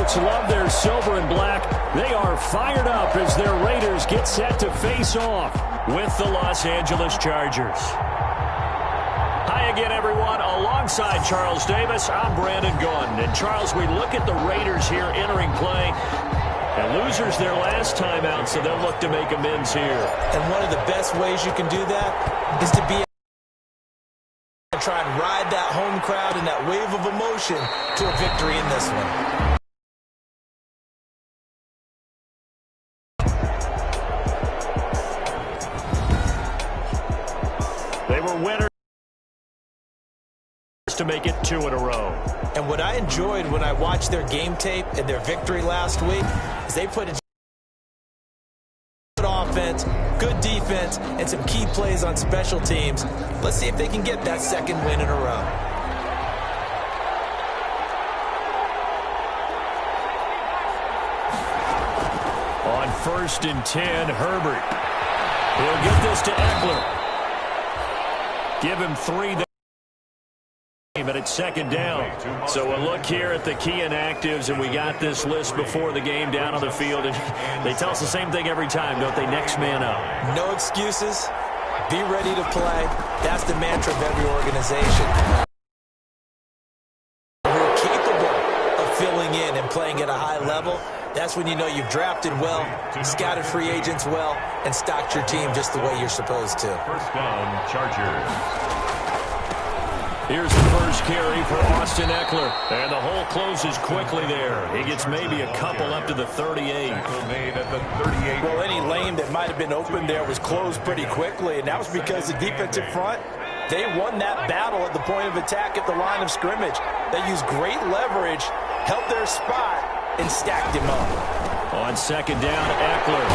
folks love their silver and black. They are fired up as their Raiders get set to face off with the Los Angeles Chargers. Hi again, everyone. Alongside Charles Davis, I'm Brandon Gaudin. And Charles, we look at the Raiders here entering play. And losers their last time out, so they'll look to make amends here. And one of the best ways you can do that is to be try and ride that home crowd and that wave of emotion to a victory in this one. They were winners to make it 2 in a row. And what I enjoyed when I watched their game tape and their victory last week is they put a good offense, good defense, and some key plays on special teams. Let's see if they can get that second win in a row. On 1st and 10, Herbert. He'll get this to Eckler. Give him 3 there. But it's 2nd down. So a look here at the key inactives, and we got this list before the game down on the field. And they tell us the same thing every time, don't they? Next man up. No excuses. Be ready to play. That's the mantra of every organization. We're capable of filling in and playing at a high level. That's when you know you've drafted well, scouted free agents well, and stocked your team just the way you're supposed to. 1st down, Chargers. Here's the first carry for Austin Eckler. And the hole closes quickly there. He gets maybe a couple up to the 38. Made at the 38. Well, any lane that might have been open there was closed pretty quickly, and that was because the defensive front, they won that battle at the point of attack at the line of scrimmage. They used great leverage, held their spot, and stacked him up. On 2nd down, Eckler.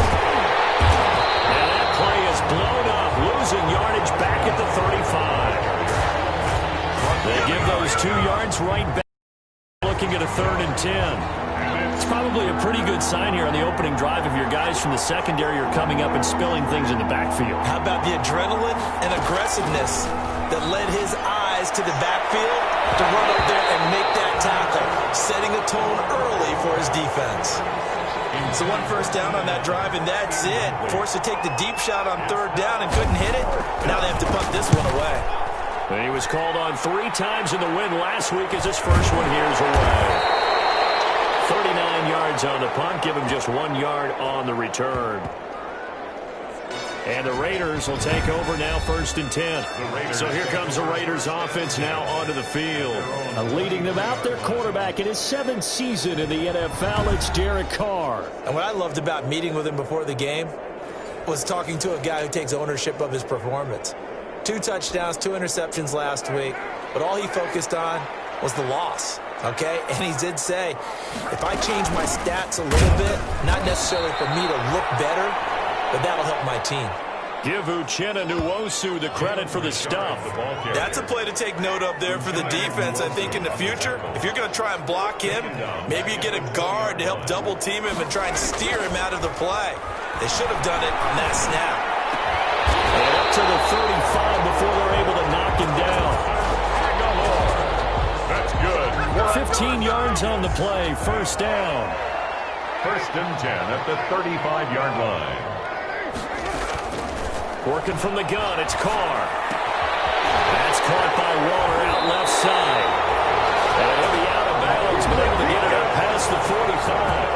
And that play is blown up, losing yardage back at the 35. They give those 2 yards right back, looking at a 3rd and 10. It's probably a pretty good sign here on the opening drive if your guys from the secondary are coming up and spilling things in the backfield. How about the adrenaline and aggressiveness that led his eyes to the backfield to run up there and make that tackle, setting a tone early for his defense. So 1 first down on that drive, and that's it. Forced to take the deep shot on 3rd down and couldn't hit it. Now they have to punt this one away. He was called on 3 times in the win last week as his first one here's away. 39 yards on the punt, give him just 1 yard on the return. And the Raiders will take over now 1st and 10. So here comes the Raiders offense now onto the field. Leading them out, their quarterback in his 7th season in the NFL, it's Derek Carr. And what I loved about meeting with him before the game was talking to a guy who takes ownership of his performance. 2 touchdowns, 2 interceptions last week, but all he focused on was the loss, okay? And he did say, if I change my stats a little bit, not necessarily for me to look better, but that'll help my team. Give Uchenna Nwosu the credit for the stuff. That's a play to take note of there for the defense. I think in the future, if you're going to try and block him, maybe you get a guard to help double team him and try and steer him out of the play. They should have done it on that snap. And up to the 35 before they're able to knock him down. That's good. 15 yards on the play, 1st down. 1st and 10 at the 35-yard line. Working from the gun, it's Carr. That's caught by Waller out left side. And he'll be out of bounds, but able to get it up past the 45.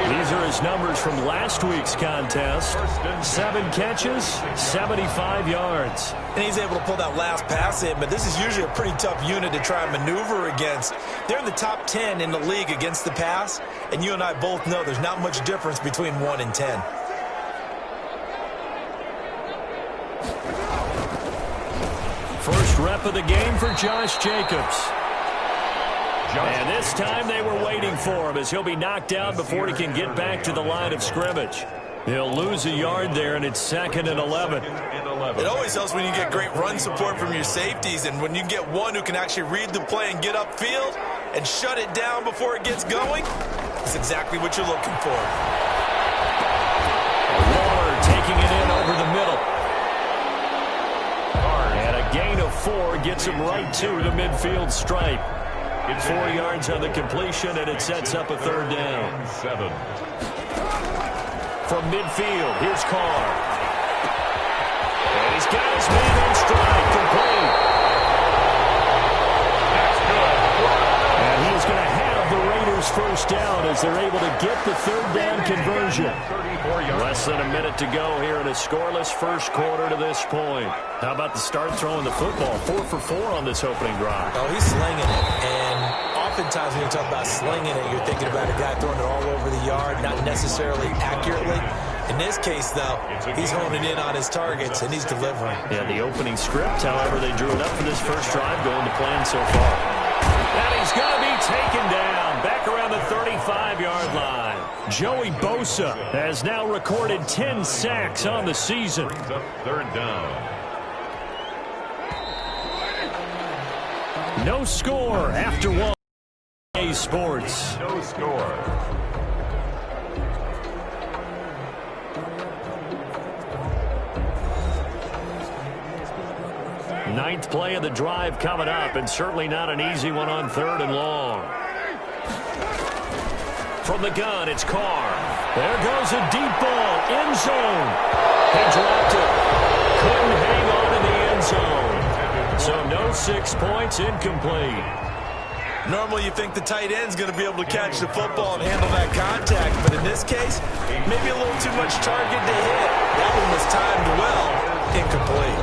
These are his numbers from last week's contest. 7 catches, 75 yards. And he's able to pull that last pass in, but this is usually a pretty tough unit to try and maneuver against. They're in the top 10 in the league against the pass, and you and I both know there's not much difference between 1 and 10. First rep of the game for Josh Jacobs. And this time they were waiting for him as he'll be knocked down before he can get back to the line of scrimmage. He'll lose a yard there, and it's 2nd and 11. It always helps when you get great run support from your safeties, and when you get one who can actually read the play and get upfield and shut it down before it gets going, it's exactly what you're looking for. Waller taking it in over the middle. And a gain of 4 gets him right to the midfield stripe. It's 4 yards on the completion, and it sets up a third down. 7. From midfield, here's Carr. And he's got his man in stride, complete. That's good. And he is going to have the Raiders first down as they're able to get the third down conversion. 34 yards. Less than a minute to go here in a scoreless first quarter to this point. How about the start throwing the football? 4 for 4 on this opening drive. Oh, he's slinging it. And oftentimes when you talk about slinging it, you're thinking about a guy throwing it all over the yard, not necessarily accurately. In this case, though, he's honing in on his targets, and he's delivering. Yeah, the opening script, however, they drew it up for this first drive, going to plan so far. And he's going to be taken down back around the 35-yard line. Joey Bosa has now recorded 10 sacks on the season. Brings up third down. No score after one. EA Sports. No score. Ninth play of the drive coming up, and certainly not an easy one on 3rd and long. From the gun, it's Carr. There goes a deep ball, end zone. He dropped it. Couldn't hang on in the end zone. So no 6 points, incomplete. Normally you think the tight end's going to be able to catch the football and handle that contact, but in this case, maybe a little too much target to hit. That one was timed well, incomplete.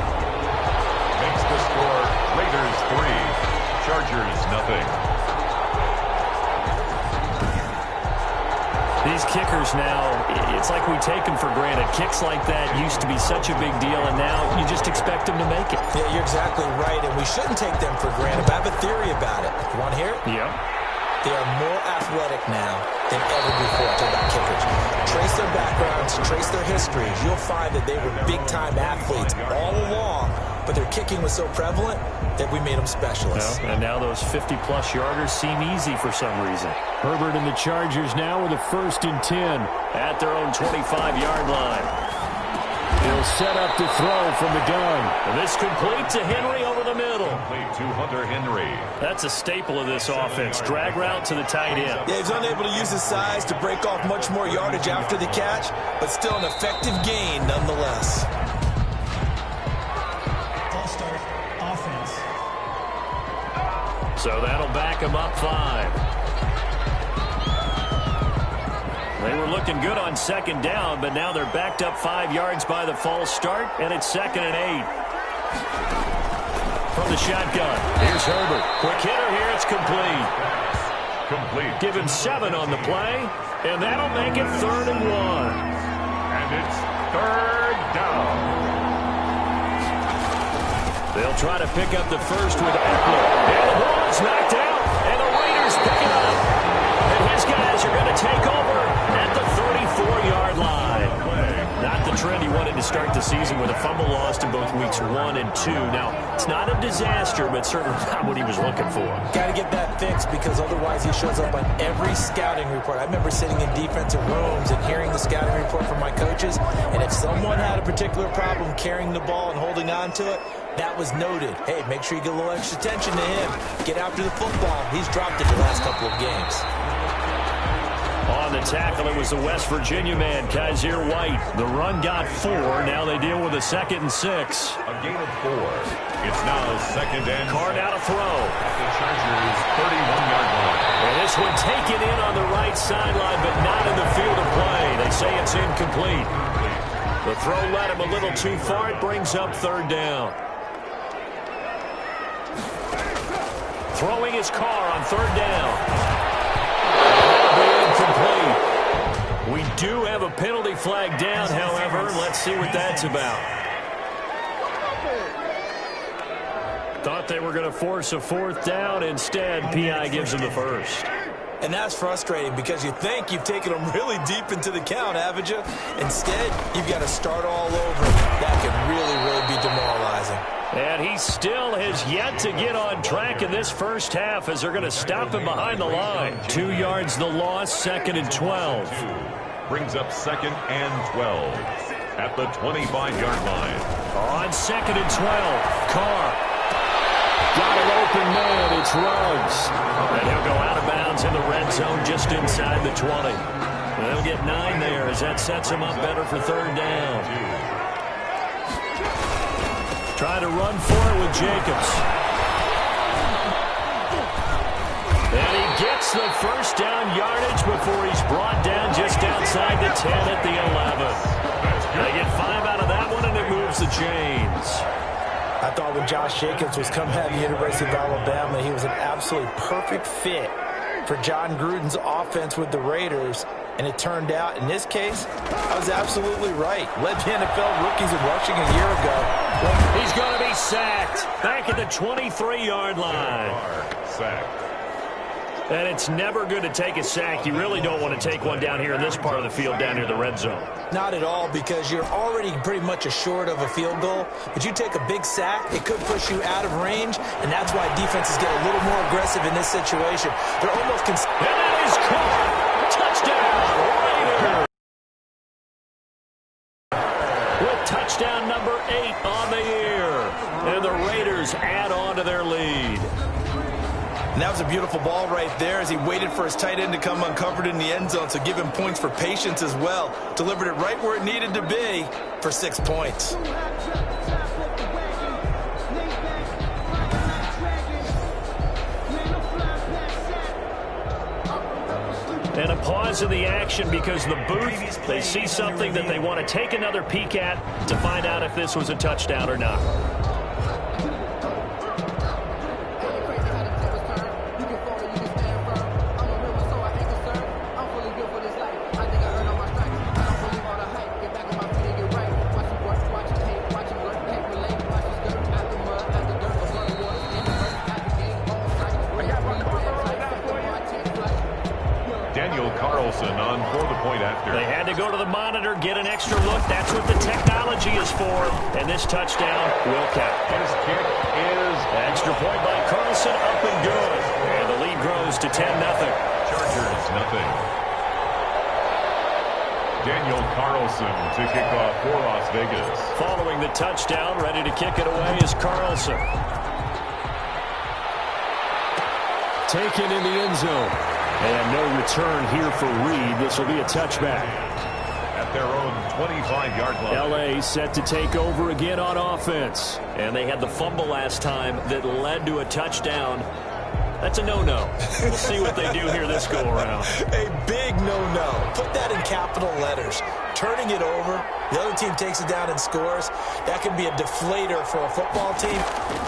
Makes the score Raiders 3, Chargers nothing. These kickers now, it's like we take them for granted. Kicks like that used to be such a big deal, and now you just expect them to make it. Yeah, you're exactly right, and we shouldn't take them for granted. But I have a theory about it. You want to hear it? Yep. They are more athletic now than ever before. Talk about kickers. Trace their backgrounds, trace their histories. You'll find that they were big-time athletes all along, but their kicking was so prevalent that we made them specialists. Well, and now those 50-plus yarders seem easy for some reason. Herbert and the Chargers now with a 1st and 10 at their own 25-yard line. He'll set up to throw from the gun. And this complete to Henry over the middle. Complete to Hunter Henry. That's a staple of this offense. Drag route to the tight end. Yeah, he's unable to use his size to break off much more yardage after the catch, but still an effective gain nonetheless. All-star offense. So that'll back him up 5. They were looking good on 2nd down, but now they're backed up 5 yards by the false start, and it's 2nd and 8. From the shotgun, here's Herbert. Quick hitter here, it's complete. Complete. Give him 7 on the play, and that'll make it 3rd and 1. And it's 3rd down. They'll try to pick up the first with Eckler. And the ball is knocked out, and the Raiders pick it up. And his guys are going to take over at the 34-yard line. Not the trend he wanted to start the season with a fumble lost in both weeks 1 and 2. Now, it's not a disaster, but certainly not what he was looking for. Got to get that fixed because otherwise he shows up on every scouting report. I remember sitting in defensive rooms and hearing the scouting report from my coaches, and if someone had a particular problem carrying the ball and holding on to it, that was noted. Hey, make sure you get a little extra attention to him. Get after the football. He's dropped it the last couple of games. On the tackle, it was the West Virginia man, Kaiser White. The run got 4. Now they deal with a 2nd and 6. A gain of 4. It's now 2nd and Card out a throw. at the Chargers' 31-yard line. And this one taken in on the right sideline, but not in the field of play. They say it's incomplete. The throw led him a little too far. It brings up 3rd down. Throwing his Carr on 3rd down. Incomplete. We do have a penalty flag down, however. Let's see what that's about. Thought they were going to force a 4th down. Instead, P.I. gives them the first. And that's frustrating because you think you've taken them really deep into the count, haven't you? Instead, you've got to start all over. That can really be demoralizing. And he still has yet to get on track in this first half as they're going to stop him behind the line. 2 yards the loss, 2nd and 12. Brings up 2nd and 12 at the 25-yard line. On 2nd and 12, Carr got it open man. It's Ruggs. And he'll go out of bounds in the red zone just inside the 20. And they'll get 9 there as that sets him up better for third down. Trying to run for it with Jacobs. And he gets the first down yardage before he's brought down just outside the 10 at the 11. They get 5 out of that one, and it moves the chains. I thought when Josh Jacobs was coming out of the University of Alabama, he was an absolutely perfect fit for John Gruden's offense with the Raiders. And it turned out, in this case, I was absolutely right. Led the NFL rookies in rushing a year ago. He's going to be sacked back at the 23-yard line. Sacked. And it's never good to take a sack. You really don't want to take one down here in this part of the field down near the red zone. Not at all, because you're already pretty much assured of a field goal. But you take a big sack, it could push you out of range, and that's why defenses get a little more aggressive in this situation. They're almost... And that is caught! Touchdown, Raiders! With touchdown number 8 on the year. And the Raiders add on to their lead. And that was a beautiful ball right there as he waited for his tight end to come uncovered in the end zone, so give him points for patience as well. Delivered it right where it needed to be for 6 points. And a pause in the action because the booth, they see something that they want to take another peek at to find out if this was a touchdown or not. On for the point after. They had to go to the monitor, get an extra look. That's what the technology is for. And this touchdown will count. His kick is extra point by Carlson, up and good. And the lead grows to 10-0. Chargers nothing. Daniel Carlson to kick off for Las Vegas. Following the touchdown, ready to kick it away is Carlson. Taken in the end zone. And no return here for Reed. This will be a touchback. At their own 25-yard line. L.A. set to take over again on offense. And they had the fumble last time that led to a touchdown. That's a no-no. We'll see what they do here this go-around. A big no-no. Put that in capital letters. Turning it over, the other team takes it down and scores. That can be a deflator for a football team.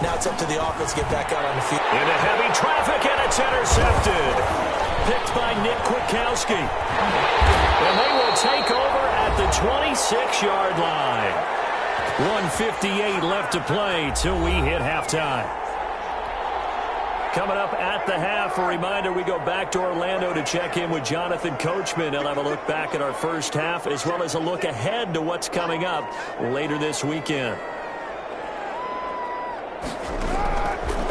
Now it's up to the offense to get back out on the field. Into heavy traffic, and it's intercepted. Picked by Nick Kwiatkowski. And they will take over at the 26-yard line. 1:58 left to play till we hit halftime. Coming up at the half, a reminder, we go back to Orlando to check in with Jonathan Coachman. He'll have a look back at our first half as well as a look ahead to what's coming up later this weekend.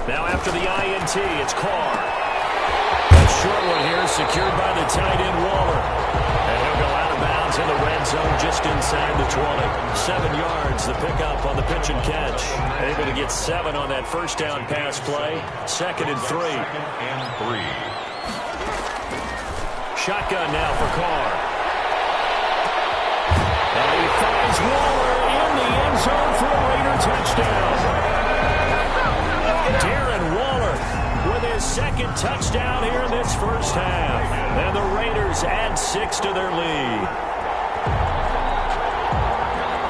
Now after the INT, it's Carr. Short one here, secured by the tight end Waller. And he'll go out of bounds in the red zone just inside the 20. 7 yards, the pickup on the pitch and catch. Able to get 7 on that first down pass play. 2nd and 3. Shotgun now for Carr. And he finds Waller in the end zone for a Raider touchdown. Darren Waller with his 2nd touchdown here in this first half. And the Raiders add 6 to their lead.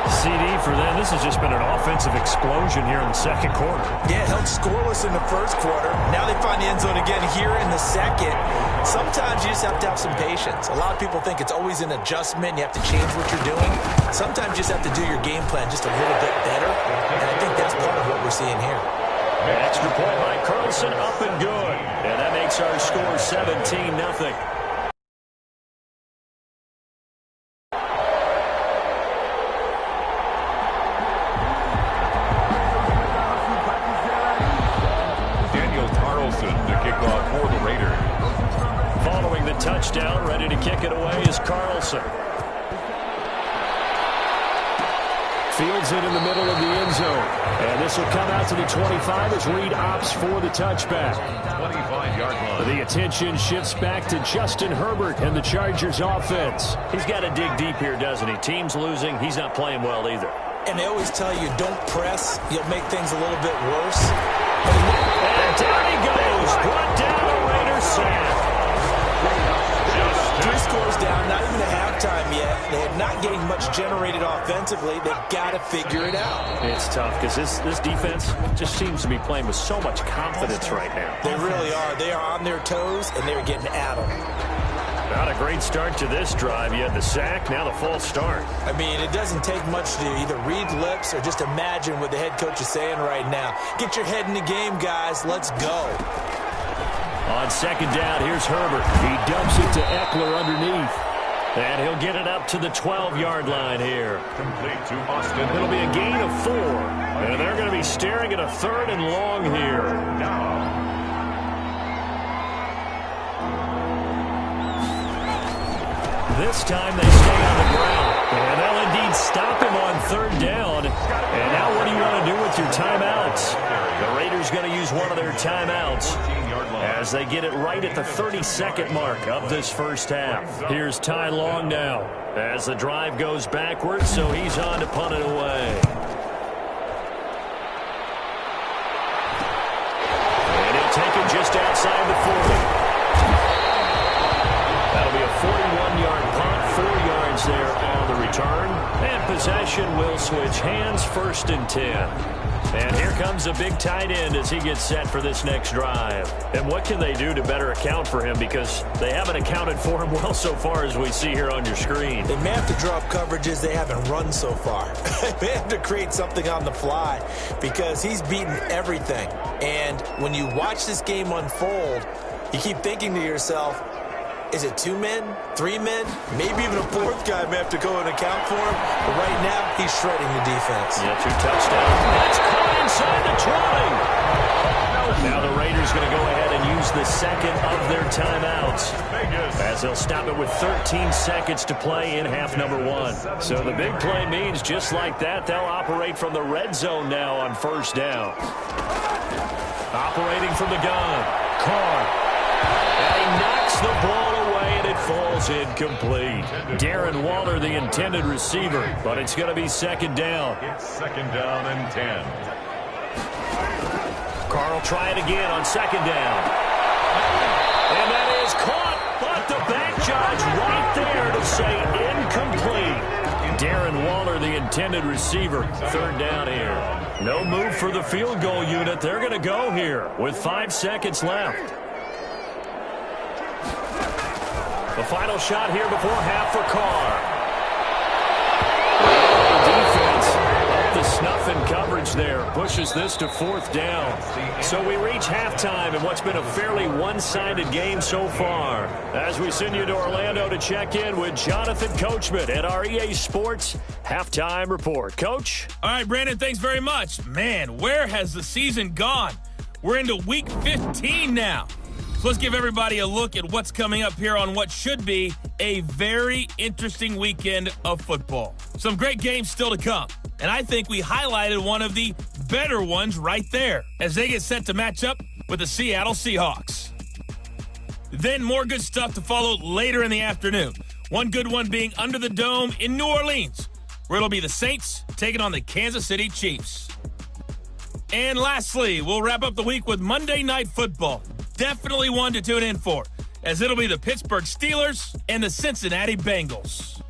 CD for them. This has just been an offensive explosion here in the second quarter. Yeah, held scoreless in the first quarter. Now they find the end zone again here in the second. Sometimes you just have to have some patience. A lot of people think it's always an adjustment. You have to change what you're doing. Sometimes you just have to do your game plan just a little bit better. And I think that's part of what we're seeing here. An extra point by Carlson, up and good. And that makes our score 17-0. Daniel Carlson to kick off for the Raiders. Following the touchdown, ready to kick it away is Carlson. Fields it in the middle of the end zone. And this will come out to the 25 as Reed opts for the touchback. 25-yard line. The attention shifts back to Justin Herbert and the Chargers offense. He's got to dig deep here, doesn't he? Team's losing. He's not playing well either. And they always tell you, don't press. You'll make things a little bit worse. And down he goes. Brought down a Raiders sack. 3 scores down, not even a halftime yet. They're not getting much generated offensively. They've got to figure it out. It's tough because this defense just seems to be playing with so much confidence right now. They really are. They are on their toes, and they're getting at them. Not a great start to this drive. You had the sack, now the false start. I mean, it doesn't take much to either read lips or just imagine what the head coach is saying right now. Get your head in the game, guys. Let's go. On second down, here's Herbert. He dumps it to Eckler underneath. And he'll get it up to the 12-yard line here. Complete to Austin. It'll be a gain of 4. And they're going to be staring at a 3rd and long here. Now. This time they stay on the ground. And they'll indeed stop him on 3rd down. And now what do you want to do with your timeouts? The Raiders going to use one of their timeouts as they get it right at the 32nd mark of this first half. Here's Ty Long now as the drive goes backwards, so he's on to punt it away. And he'll take it just outside the 40. That'll be a 41-yard punt, 4 yards there on the return. And possession will switch hands, 1st and 10. And here comes a big tight end as he gets set for this next drive. And what can they do to better account for him? Because they haven't accounted for him well so far as we see here on your screen. They may have to draw up coverages they haven't run so far. They have to create something on the fly because he's beaten everything. And when you watch this game unfold, you keep thinking to yourself, is it 2 men, 3 men, maybe even a 4th guy may have to go and account for him. But right now, he's shredding the defense. Yeah, 2 touchdowns. That's caught inside the 20. Now the Raiders going to go ahead and use the second of their timeouts as they'll stop it with 13 seconds to play in half number 1. So the big play means just like that, they'll operate from the red zone now on 1st down. Operating from the gun, Carr. And he knocks the ball away, and it falls incomplete. Darren Waller, the intended receiver, but it's going to be 2nd down. It's 2nd down and 10. Carr will try it again on 2nd down. And that is caught, but the back judge right there to say incomplete. Darren Waller, the intended receiver, 3rd down here. No move for the field goal unit. They're going to go here with 5 seconds left. The final shot here before half for Carr. Defense up the snuff in coverage there. Pushes this to 4th down. So we reach halftime in what's been a fairly one-sided game so far. As we send you to Orlando to check in with Jonathan Coachman at our EA Sports Halftime Report. Coach? All right, Brandon, thanks very much. Man, where has the season gone? We're into week 15 now. So let's give everybody a look at what's coming up here on what should be a very interesting weekend of football. Some great games still to come. And I think we highlighted one of the better ones right there as they get set to match up with the Seattle Seahawks. Then more good stuff to follow later in the afternoon. One good one being under the dome in New Orleans, where it'll be the Saints taking on the Kansas City Chiefs. And lastly, we'll wrap up the week with Monday Night Football. Definitely one to tune in for, as it'll be the Pittsburgh Steelers and the Cincinnati Bengals.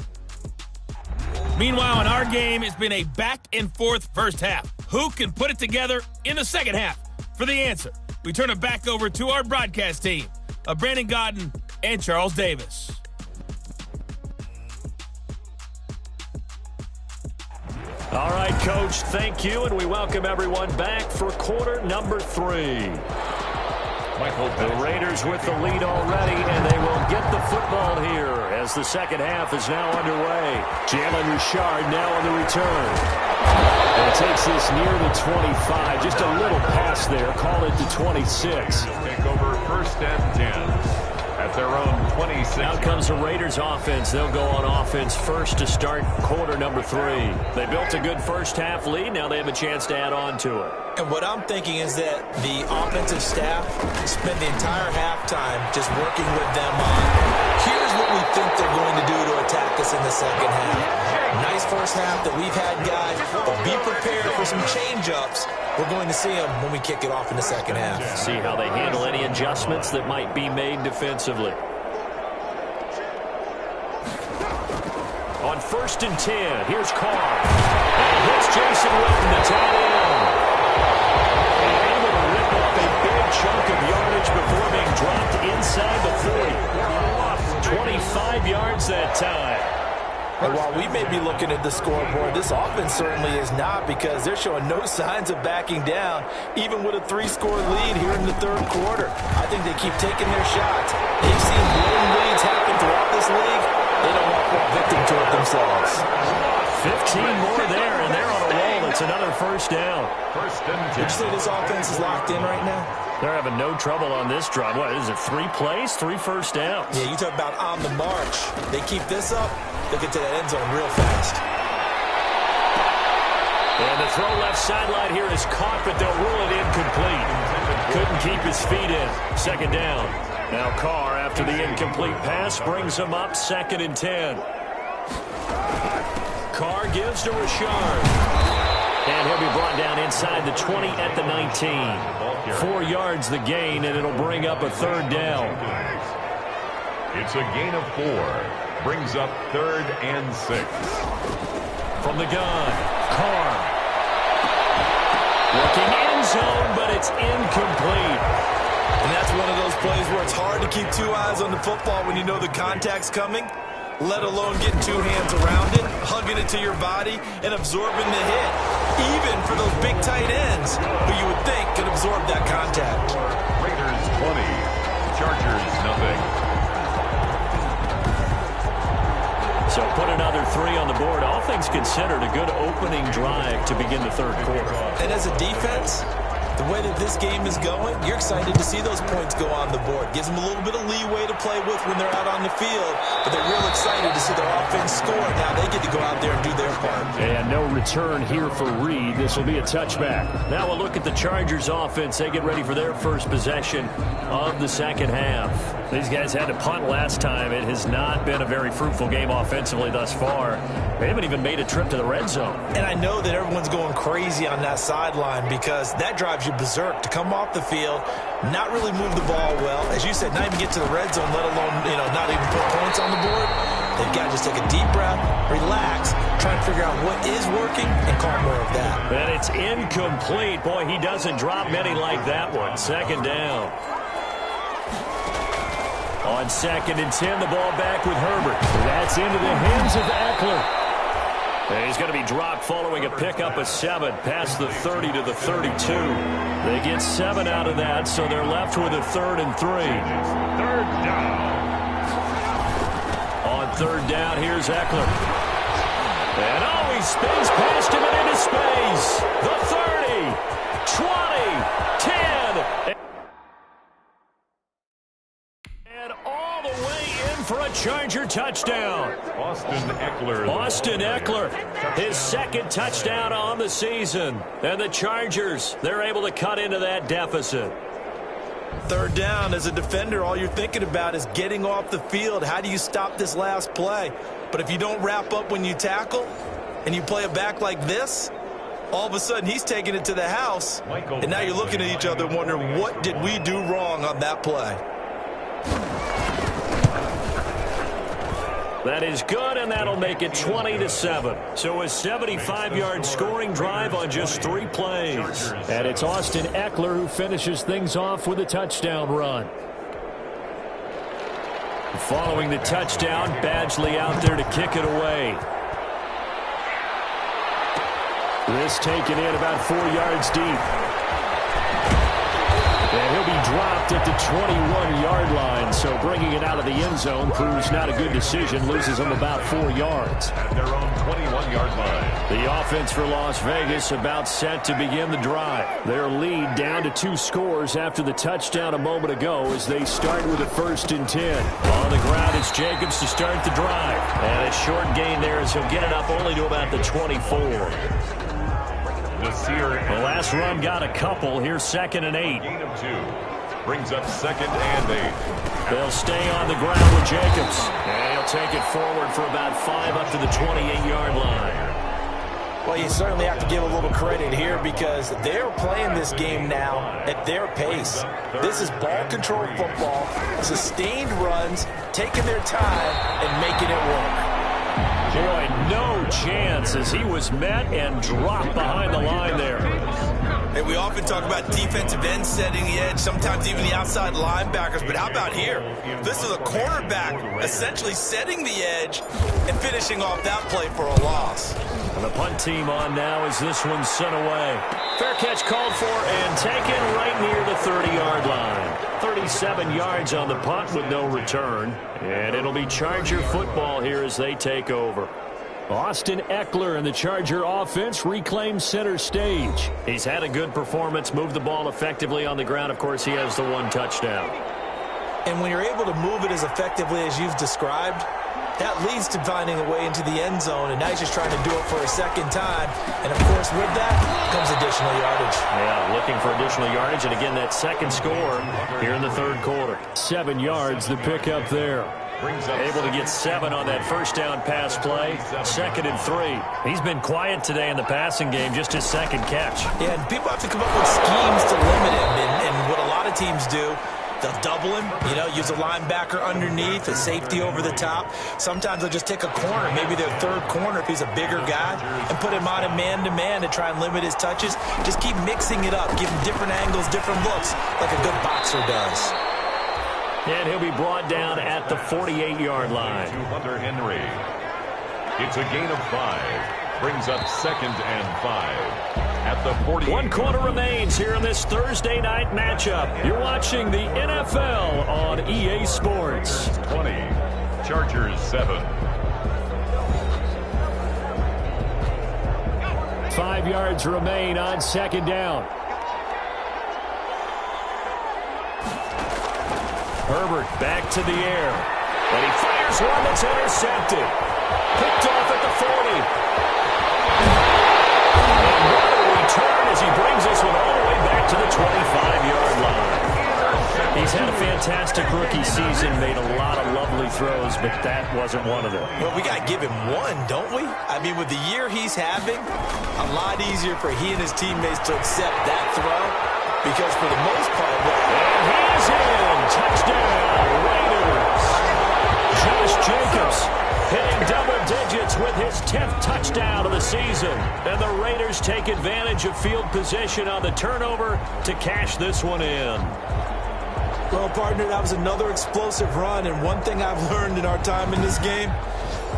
Meanwhile, in our game, it's been a back-and-forth first half. Who can put it together in the second half? For the answer, we turn it back over to our broadcast team of Brandon Gaudin and Charles Davis. All right, Coach, thank you, and we welcome everyone back for quarter number 3. The Raiders with the lead already, and they will get the football here as the second half is now underway. Jalen Richard now on the return. And takes this near the 25. Just a little pass there. Call it the 26. Take over 1st and 10. at their own 26. Now comes the Raiders offense. They'll go on offense first to start quarter number 3. They built a good first half lead. Now they have a chance to add on to it. And what I'm thinking is that the offensive staff spend the entire halftime just working with them on, here's what we think they're going to do to attack us in the second half. Nice first half that we've had, guys, but be prepared for some change-ups. We're going to see them when we kick it off in the second half. See how they handle any adjustments that might be made defensively. On 1st and 10, here's Carr. And he hits Jason Witten, the tight end. Able to rip off a big chunk of yardage before being dropped inside the 40. 25 yards that time. And while we may be looking at the scoreboard, this offense certainly is not, because they're showing no signs of backing down, even with a 3-score lead here in the third quarter. I think they keep taking their shots. They've seen blown leads happen throughout this league. They don't want to fall victim to it themselves. 15 more there, and they're on a roll. It's another first down. Would you say this offense is locked in right now? They're having no trouble on this drive. What is it, 3 plays, 3 first downs? Yeah, you talk about on the march. They keep this up, they'll get to that end zone real fast. And the throw left sideline here is caught, but they'll rule it incomplete. Couldn't keep his feet in. Second down. Now Carr, after the incomplete pass, brings him up 2nd and 10. Carr gives to Richard. And he'll be brought down inside the 20 at the 19. 4 yards the gain, and it'll bring up a 3rd down. It's a gain of 4. Brings up 3rd and 6. From the gun, Carr. Looking end zone, but it's incomplete. And that's one of those plays where it's hard to keep 2 eyes on the football when you know the contact's coming, let alone getting 2 hands around it, hugging it to your body, and absorbing the hit. Even for those big tight ends who you would think could absorb that contact. Raiders 20, Chargers nothing. So put another 3 on the board. All things considered, a good opening drive to begin the third quarter. And as a defense, the way that this game is going, you're excited to see those points go on the board. Gives them a little bit of leeway to play with when they're out on the field, but they're real excited to see their offense score. Now they get to go out there and do their part. And no return here for Reed. This will be a touchback. Now we'll look at the Chargers offense. They get ready for their first possession of the second half. These guys had to punt last time. It has not been a very fruitful game offensively thus far. They haven't even made a trip to the red zone. And I know that everyone's going crazy on that sideline because that drives you berserk to come off the field, not really move the ball well. As you said, not even get to the red zone, let alone, not even put points on the board. They've got to just take a deep breath, relax, try and figure out what is working and call more of that. And it's incomplete. Boy, he doesn't drop many like that one. Second down. On 2nd and 10, the ball back with Herbert. That's into the hands of Eckler. And he's going to be dropped following a pickup of 7 past the 30 to the 32. They get 7 out of that, so they're left with a 3rd and 3. 3rd down. On 3rd down, here's Eckler. And he spins past him and into space. The 30, 20, 10. And all the way in for a Charger touchdown. Austin Eckler, his 2nd touchdown on the season. And the Chargers, they're able to cut into that deficit. 3rd down, as a defender, all you're thinking about is getting off the field. How do you stop this last play? But if you don't wrap up when you tackle and you play it back like this, all of a sudden he's taking it to the house. And now you're looking at each other and wondering, what did we do wrong on that play? That is good, and that'll make it 20-7. So a 75-yard scoring drive on just 3 plays. And it's Austin Eckler who finishes things off with a touchdown run. Following the touchdown, Badgley out there to kick it away. This taken in about 4 yards deep. And he'll be dropped at the 21-yard line, so bringing it out of the end zone proves not a good decision, loses them about 4 yards. At their own 21-yard line. The offense for Las Vegas about set to begin the drive. Their lead down to 2 scores after the touchdown a moment ago as they start with a 1st and 10. On the ground, it's Jacobs to start the drive. And a short gain there as he'll get it up only to about the 24. The last run got a couple. Here's 2nd and 8. Gain of 2. Brings up 2nd and 8. They'll stay on the ground with Jacobs. And he'll take it forward for about 5 up to the 28-yard line. Well, you certainly have to give a little credit here because they're playing this game now at their pace. This is ball control football, sustained runs, taking their time and making it work. Boy, no chance as he was met and dropped behind the line there. Hey, we often talk about defensive ends setting the edge, sometimes even the outside linebackers, but how about here? This is a cornerback essentially setting the edge and finishing off that play for a loss. And the punt team on now as this one's sent away. Fair catch called for and taken right near the 30-yard line. 37 yards on the punt with no return. And it'll be Charger football here as they take over. Austin Eckler and the Charger offense reclaim center stage. He's had a good performance, moved the ball effectively on the ground. Of course, he has the 1 touchdown. And when you're able to move it as effectively as you've described, that leads to finding a way into the end zone, and now he's just trying to do it for a 2nd time. And, of course, with that comes additional yardage. Yeah, looking for additional yardage, and again, that 2nd score here in the 3rd quarter. 7 yards, the pickup there. Able to get 7 on that 1st down pass play. 2nd and 3. He's been quiet today in the passing game, just his 2nd catch. Yeah, and people have to come up with schemes to limit him, and what a lot of teams do, they'll double him, use a linebacker underneath, a safety over the top. Sometimes they'll just take a corner, maybe their 3rd corner if he's a bigger guy, and put him on a man-to-man to try and limit his touches. Just keep mixing it up, give him different angles, different looks, like a good boxer does. And he'll be brought down at the 48-yard line. To Hunter Henry. It's a gain of 5. Brings up 2nd and 5. At the 40. 1 quarter remains here in this Thursday night matchup. You're watching the NFL on EA Sports. 20. Chargers 7. 5 yards remain on 2nd down. Herbert back to the air. And he fires one that's intercepted. Picked off at the 40. And what a return as he brings this one all the way back to the 25-yard line. He's had a fantastic rookie season, made a lot of lovely throws, but that wasn't one of them. Well, we got to give him one, don't we? I mean, with the year he's having, a lot easier for he and his teammates to accept that throw because for the most part, and he's in. Touchdown, Raiders. Josh Jacobs hitting double digits with his 10th touchdown of the season. And the Raiders take advantage of field position on the turnover to cash this one in. Well, partner, that was another explosive run, and one thing I've learned in our time in this game,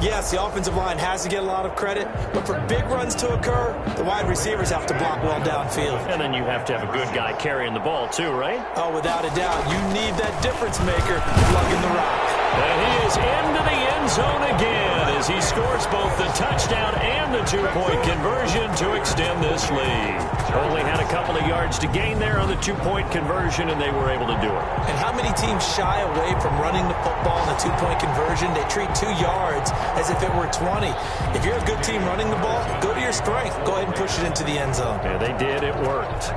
yes, the offensive line has to get a lot of credit, but for big runs to occur, the wide receivers have to block well downfield. And then you have to have a good guy carrying the ball too, right? Oh, without a doubt. You need that difference maker lugging the rock. And he is into the end zone again as he scores both the touchdown and the 2-point conversion to extend this lead. Only had a couple of yards to gain there on the 2-point conversion, and they were able to do it. And how many teams shy away from running the football in the 2-point conversion? They treat 2 yards as if it were 20. If you're a good team running the ball, go to your strength. Go ahead and push it into the end zone. Yeah, they did. It worked.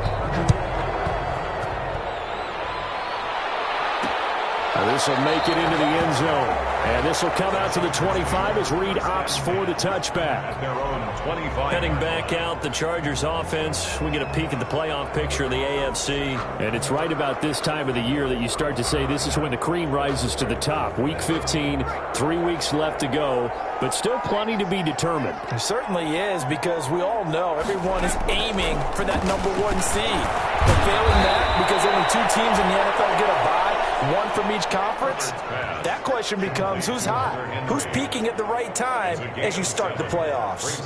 This will make it into the end zone. And this will come out to the 25 as Reed opts for the touchback. Their own 25. Heading back out, the Chargers offense. We get a peek at the playoff picture in the AFC. And it's right about this time of the year that you start to say this is when the cream rises to the top. Week 15, 3 weeks left to go, but still plenty to be determined. It certainly is, because we all know everyone is aiming for that #1 seed. But failing that, because only 2 teams in the NFL get a bye, one from each conference, that question becomes who's hot? Who's peaking at the right time as you start the playoffs?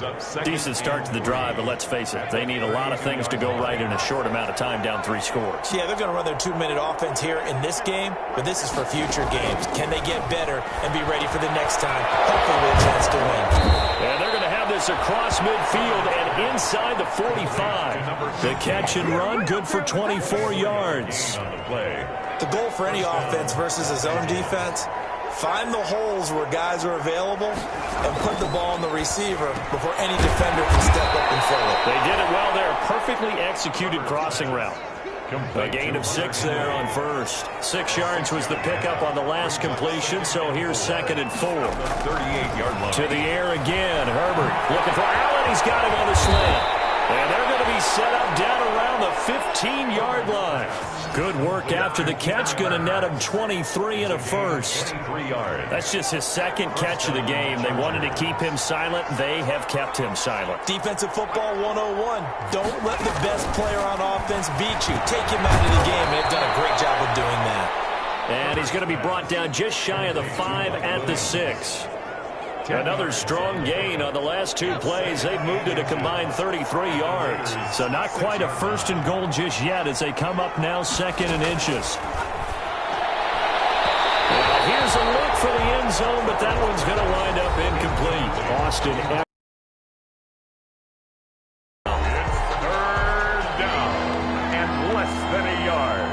Decent start to the drive, but let's face it, they need a lot of things to go right in a short amount of time down 3 scores. Yeah, they're going to run their 2-minute offense here in this game, but this is for future games. Can they get better and be ready for the next time? Hopefully with a chance to win. And they're going to have this across midfield and inside the 45. The catch and run, good for 24 yards. The goal for any offense versus a zone defense, find the holes where guys are available and put the ball on the receiver before any defender can step up and fill it. They did it well there. Perfectly executed crossing route. A gain of 6 there on first. 6 yards was the pickup on the last completion, so here's 2nd and 4. 38-yard line. To the air again. Herbert looking for Allen. He's got him on the slant. And they're going to be set up down around the 15-yard line. Good work after the catch. Going to net him 23 and a first. 3 yards. That's just his 2nd catch of the game. They wanted to keep him silent. They have kept him silent. Defensive football 101. Don't let the best player on offense beat you. Take him out of the game. They've done a great job of doing that. And he's going to be brought down just shy of the 5 at the 6. Another strong gain on the last 2 plays. They've moved it a combined 33 yards. So not quite a 1st and goal just yet as they come up now 2nd and inches. Now here's a look for the end zone, but that one's going to wind up incomplete. Austin. It's 3rd down and less than a yard.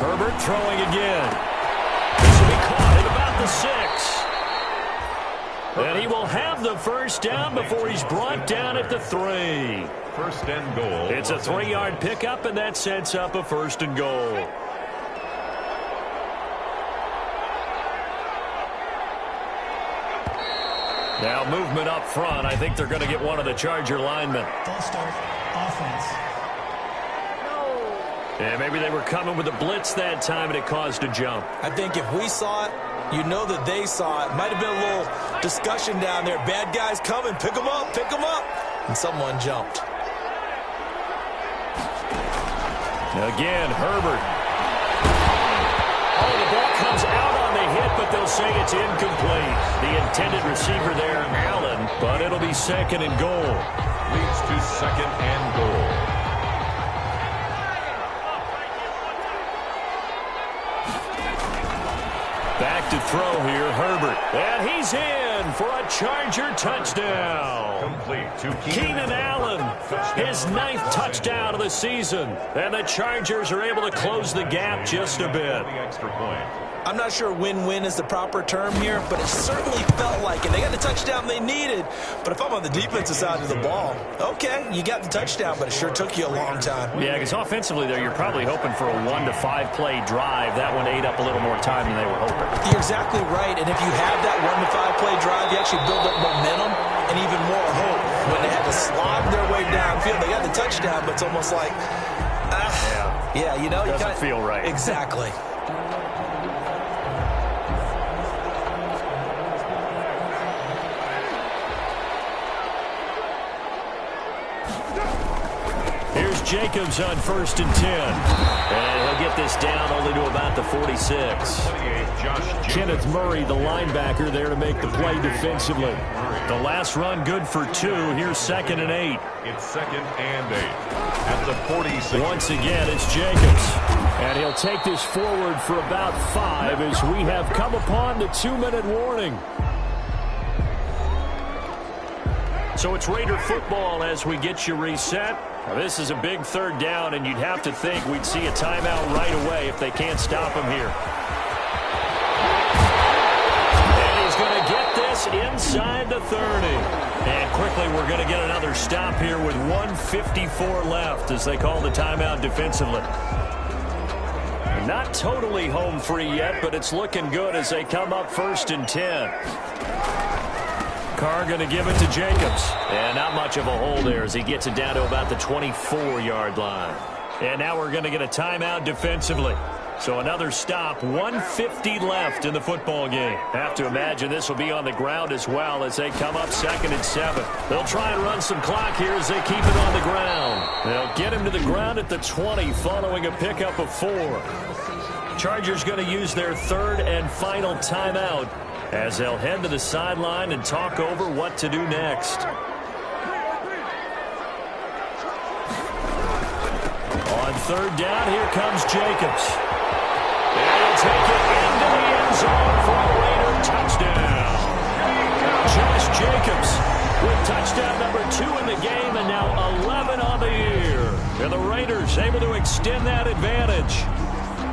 Herbert throwing again. This will be caught at about the 6. And he will have the 1st down before he's brought down at the 3. 1st and goal. It's a 3-yard pickup, and that sets up a 1st and goal. Now movement up front. I think they're going to get one of the Charger linemen. False start. Offense. And maybe they were coming with a blitz that time, and it caused a jump. I think if we saw it, you know that they saw it. Might have been a little discussion down there. Bad guys coming. Pick them up. Pick them up. And someone jumped. Again, Herbert. Oh, the ball comes out on the hit, but they'll say it's incomplete. The intended receiver there, Allen, but it'll be 2nd and goal. Leads to 2nd and goal. Back to throw here, Herbert. And he's in for a Charger touchdown. Complete to Keenan Allen, his 9th touchdown of the season. And the Chargers are able to close the gap just a bit. The extra point. I'm not sure win-win is the proper term here, but it certainly felt like it. They got the touchdown they needed, but if I'm on the defensive side of the ball, okay, you got the touchdown, but it sure took you a long time. Yeah, because offensively there, you're probably hoping for a 1 to 5 play drive. That one ate up a little more time than they were hoping. You're exactly right, and if you have that 1 to 5 play drive, you actually build up momentum and even more hope. When they had to slog their way downfield, they got the touchdown, but it's almost like, yeah, you know, doesn't feel right. Exactly. Here's Jacobs on 1st and 10. And he'll get this down only to about the 46. Kenneth Murray, the linebacker, there to make the play defensively. The last run good for 2. Here's 2nd and 8. It's 2nd and 8. At the 46. Once again, it's Jacobs. And he'll take this forward for about 5 as we have come upon the 2-minute warning. So it's Raider football as we get you reset. Now this is a big 3rd down, and you'd have to think we'd see a timeout right away if they can't stop him here. And he's going to get this inside the 30. And quickly we're going to get another stop here with 1:54 left as they call the timeout defensively. Not totally home free yet, but it's looking good as they come up 1st and 10. Carr going to give it to Jacobs. And not much of a hole there as he gets it down to about the 24-yard line. And now we're going to get a timeout defensively. So another stop, 1:50 left in the football game. Have to imagine this will be on the ground as well as they come up 2nd and 7. They'll try and run some clock here as they keep it on the ground. They'll get him to the ground at the 20 following a pickup of 4. Chargers going to use their 3rd and final timeout as they'll head to the sideline and talk over what to do next. On 3rd down, here comes Jacobs. They'll take it into the end zone for a Raider touchdown. Josh Jacobs with touchdown number 2 in the game and now 11 on the year. And the Raiders able to extend that advantage.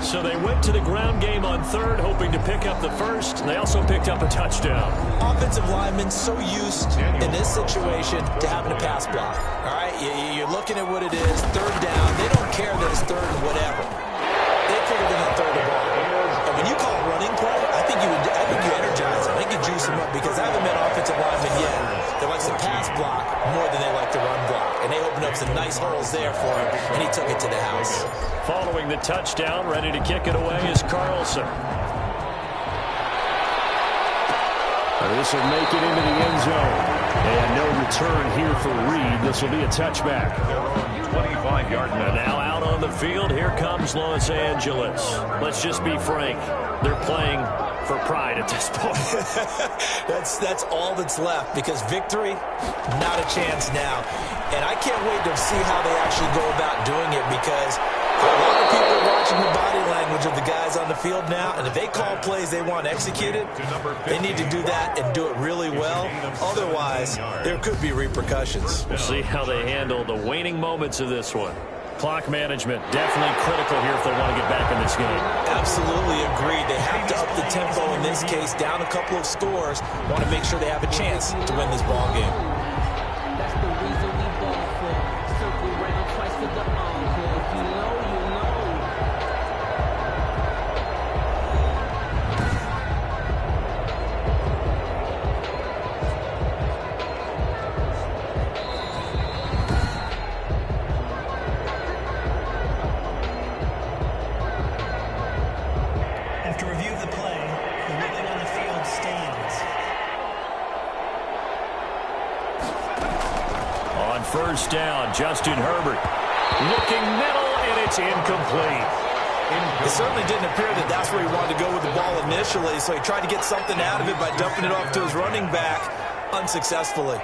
So they went to the ground game on 3rd, hoping to pick up the 1st. They also picked up a touchdown. Offensive linemen so used in this situation to having a pass block. All right, you're looking at what it is, 3rd down. They don't care that it's 3rd and whatever. They figure they're going to throw the ball. And when you call a running play, I think you energize them. I think you juice them up because I haven't met offensive linemen yet that likes to pass block more than they like to run block. And they opened up some nice holes there for him, and he took it to the house. Following the touchdown, ready to kick it away is Carlson. This will make it into the end zone. And no return here for Reed. This will be a touchback. 25-yard line. And now out on the field, here comes Los Angeles. Let's just be frank. They're playing for pride at this point. That's all that's left because victory, not a chance now. And I can't wait to see how they actually go about doing it because a lot of people are watching the body language of the guys on the field now, and if they call plays they want executed, they need to do that and do it really well. Otherwise, there could be repercussions. We'll see how they handle the waning moments of this one. Clock management definitely critical here if they want to get back in this game. Absolutely agreed. They have to up the tempo in this case, down a couple of scores, want to make sure they have a chance to win this ball game. That's the reason we ball for. Circle round twice to the encore. If you know, you know. After review of the play, the ruling on the field stands. On 1st down, Justin Herbert looking middle, and it's incomplete. It certainly didn't appear that that's where he wanted to go with the ball initially, so he tried to get something out of it by dumping it off to his running back unsuccessfully.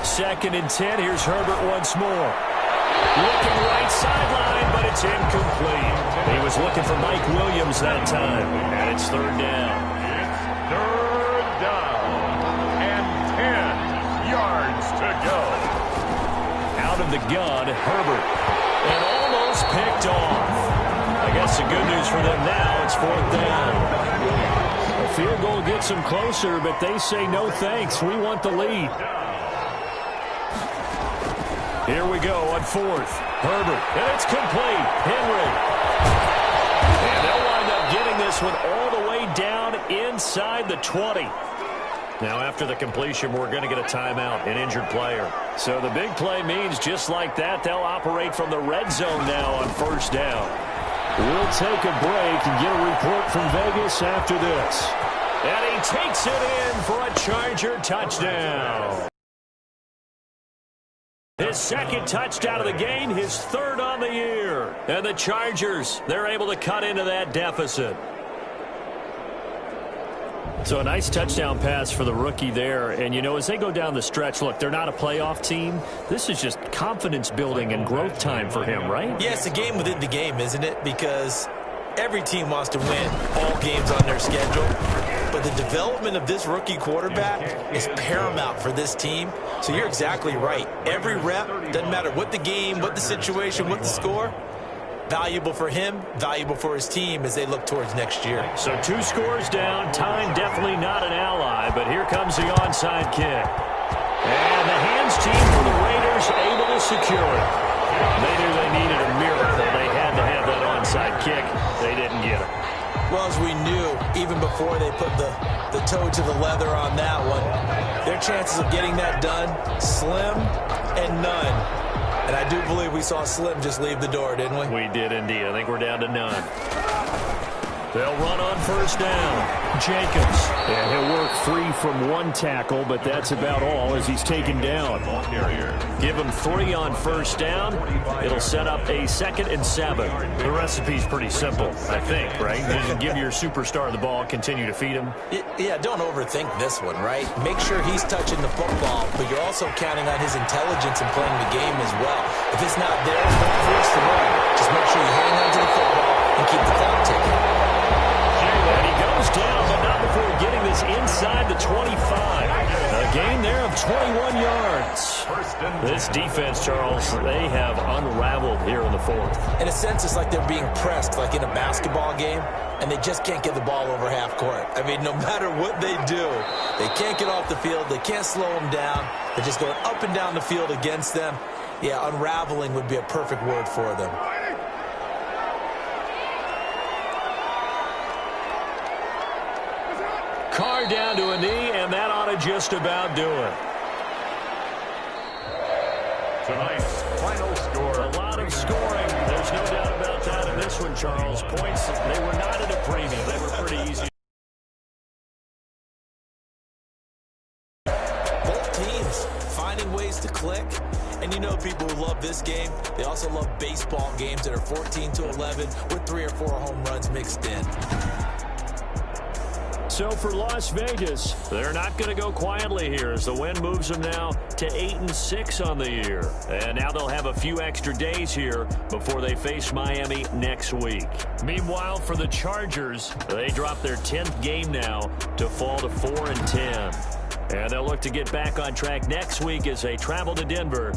2nd and 10, here's Herbert once more. Looking right sideline, but it's incomplete. He was looking for Mike Williams that time, and it's 3rd down. It's 3rd down and 10 yards to go. Out of the gun, Herbert, and almost picked off. I guess the good news for them now, it's 4th down. A field goal gets them closer, but they say no thanks. We want the lead. Here we go on 4th. Herbert, and it's complete. Henry. And they'll wind up getting this one all the way down inside the 20. Now, after the completion, we're going to get a timeout, an injured player. So the big play means just like that, they'll operate from the red zone now on 1st down. We'll take a break and get a report from Vegas after this. And he takes it in for a Charger touchdown. His 2nd touchdown of the game, his 3rd on the year. And the Chargers, they're able to cut into that deficit. So a nice touchdown pass for the rookie there. And, you know, as they go down the stretch, look, they're not a playoff team. This is just confidence building and growth time for him, right? Yeah, it's a game within the game, isn't it? Because every team wants to win all games on their schedule. But the development of this rookie quarterback is paramount for this team. So you're exactly right. Every rep, doesn't matter what the game, what the situation, what the score, valuable for him, valuable for his team as they look towards next year. So 2 scores down. Time definitely not an ally, but here comes the onside kick. And the hands team for the Raiders able to secure it. They knew they needed a miracle. They had to have that onside kick. They didn't get it. Well, as we knew, even before they put the toe to the leather on that one, their chances of getting that done, slim and none. And I do believe we saw Slim just leave the door, didn't we? We did indeed. I think we're down to none. They'll run on first down. Jacobs. And he'll work free from one tackle, but that's about all as he's taken down. Give him 3 on first down. It'll set up a 2nd and 7. The recipe's pretty simple, I think, right? You just give your superstar the ball, continue to feed him. Yeah, don't overthink this one, right? Make sure he's touching the football, but you're also counting on his intelligence in playing the game as well. If it's not there, don't force the run. Just make sure you hang on to the football and keep the clock ticking. And he goes down, but not before getting this inside the 25. A gain there of 21 yards. This defense, Charles, they have unraveled here in the 4th. In a sense, it's like they're being pressed, like in a basketball game, and they just can't get the ball over half court. I mean, no matter what they do, they can't get off the field. They can't slow them down. They're just going up and down the field against them. Yeah, unraveling would be a perfect word for them. Carr down to a knee, and that ought to just about do it. Tonight's final score. A lot of scoring. There's no doubt about that in this one, Charles. Points, they were not at a premium. They were pretty easy. Both teams finding ways to click. And you know people who love this game, they also love baseball games that are 14-11 with 3 or 4 home runs mixed in. So for Las Vegas, they're not going to go quietly here as the win moves them now to 8-6 on the year. And now they'll have a few extra days here before they face Miami next week. Meanwhile, for the Chargers, they drop their 10th game now to fall to 4-10. And they'll look to get back on track next week as they travel to Denver.